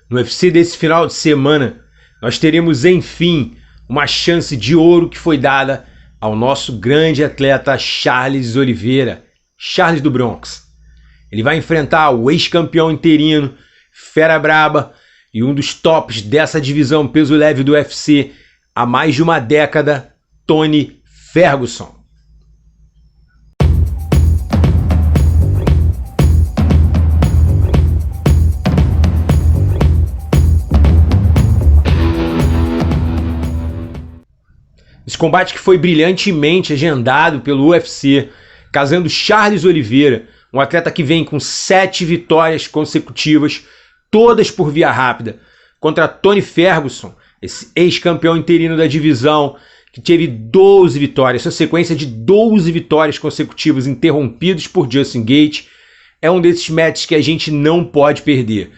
No UFC desse final de semana, nós teremos, enfim, uma chance de ouro que foi dada ao nosso grande atleta Charles Oliveira, Charles do Bronx. Ele vai enfrentar o ex-campeão interino, fera braba e um dos tops dessa divisão peso leve do UFC há mais de uma década, Tony Ferguson. Esse combate que foi brilhantemente agendado pelo UFC, casando Charles Oliveira, um atleta que vem com 7 vitórias consecutivas, todas por via rápida, contra Tony Ferguson, esse ex-campeão interino da divisão, que teve 12 vitórias, essa sequência de 12 vitórias consecutivas interrompidas por Justin Gaethje, é um desses matches que a gente não pode perder.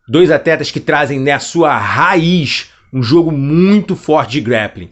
Dois atletas que trazem na sua raiz um jogo muito forte de grappling.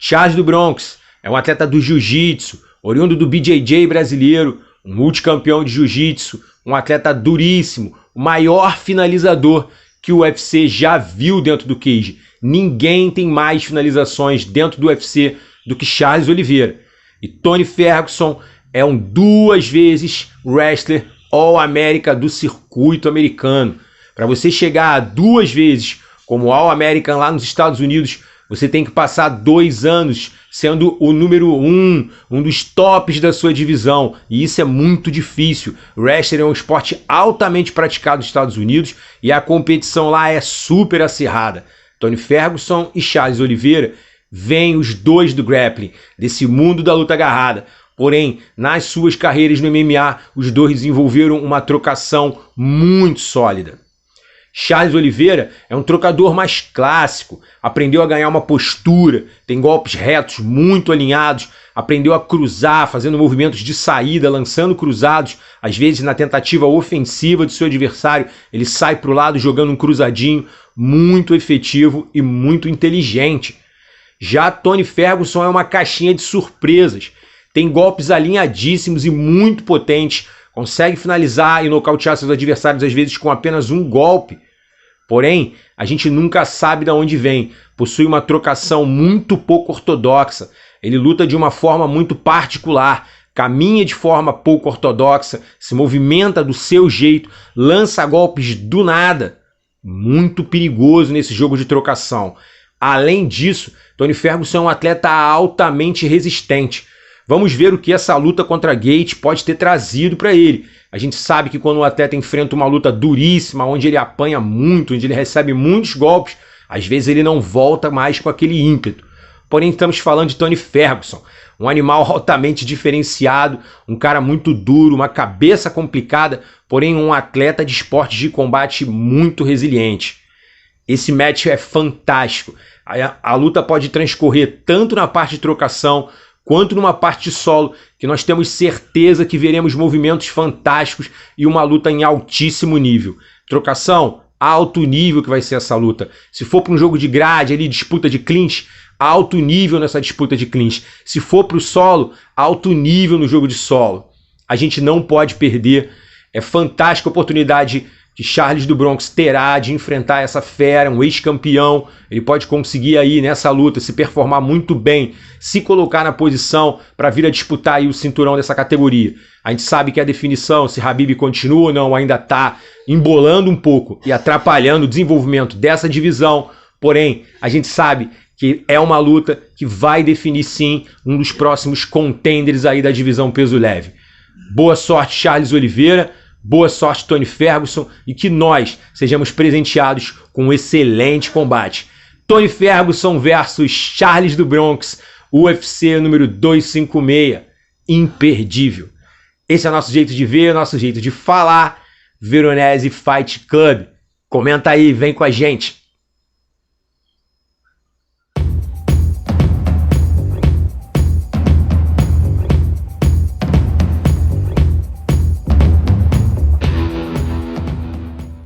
Charles do Bronx é um atleta do jiu-jitsu, oriundo do BJJ brasileiro, um multicampeão de jiu-jitsu, um atleta duríssimo, o maior finalizador que o UFC já viu dentro do cage. Ninguém tem mais finalizações dentro do UFC do que Charles Oliveira. E Tony Ferguson é um 2 vezes wrestler All-America do circuito americano. Para você chegar a 2 vezes como All-American lá nos Estados Unidos, você tem que passar 2 anos sendo o número 1, um dos tops da sua divisão. E isso é muito difícil. O wrestling é um esporte altamente praticado nos Estados Unidos e a competição lá é super acirrada. Tony Ferguson e Charles Oliveira vêm os dois do grappling, desse mundo da luta agarrada. Porém, nas suas carreiras no MMA, os dois desenvolveram uma trocação muito sólida. Charles Oliveira é um trocador mais clássico, aprendeu a ganhar uma postura, tem golpes retos muito alinhados, aprendeu a cruzar, fazendo movimentos de saída, lançando cruzados, às vezes na tentativa ofensiva do seu adversário, ele sai para o lado jogando um cruzadinho, muito efetivo e muito inteligente. Já Tony Ferguson é uma caixinha de surpresas, tem golpes alinhadíssimos e muito potentes, consegue finalizar e nocautear seus adversários às vezes com apenas um golpe. Porém, a gente nunca sabe de onde vem. Possui uma trocação muito pouco ortodoxa. Ele luta de uma forma muito particular, caminha de forma pouco ortodoxa, se movimenta do seu jeito, lança golpes do nada. Muito perigoso nesse jogo de trocação. Além disso, Tony Ferguson é um atleta altamente resistente. Vamos ver o que essa luta contra Gaethje pode ter trazido para ele. A gente sabe que quando o atleta enfrenta uma luta duríssima, onde ele apanha muito, onde ele recebe muitos golpes, às vezes ele não volta mais com aquele ímpeto. Porém, estamos falando de Tony Ferguson, um animal altamente diferenciado, um cara muito duro, uma cabeça complicada, porém um atleta de esportes de combate muito resiliente. Esse match é fantástico. A luta pode transcorrer tanto na parte de trocação, quanto numa parte solo, que nós temos certeza que veremos movimentos fantásticos e uma luta em altíssimo nível. Trocação, alto nível que vai ser essa luta. Se for para um jogo de grade, ali, disputa de clinch, alto nível nessa disputa de clinch. Se for para o solo, alto nível no jogo de solo. A gente não pode perder. É fantástica a oportunidade que Charles do Bronx terá de enfrentar essa fera, um ex-campeão. Ele pode conseguir aí nessa luta se performar muito bem, se colocar na posição para vir a disputar aí o cinturão dessa categoria. A gente sabe que a definição, se Khabib continua ou não, ainda está embolando um pouco e atrapalhando o desenvolvimento dessa divisão. Porém, a gente sabe que é uma luta que vai definir sim um dos próximos contenders aí da divisão peso leve. Boa sorte, Charles Oliveira. Boa sorte, Tony Ferguson, e que nós sejamos presenteados com um excelente combate. Tony Ferguson versus Charles do Bronx, UFC número 256, imperdível. Esse é o nosso jeito de ver, nosso jeito de falar. Veronese Fight Club. Comenta aí, vem com a gente.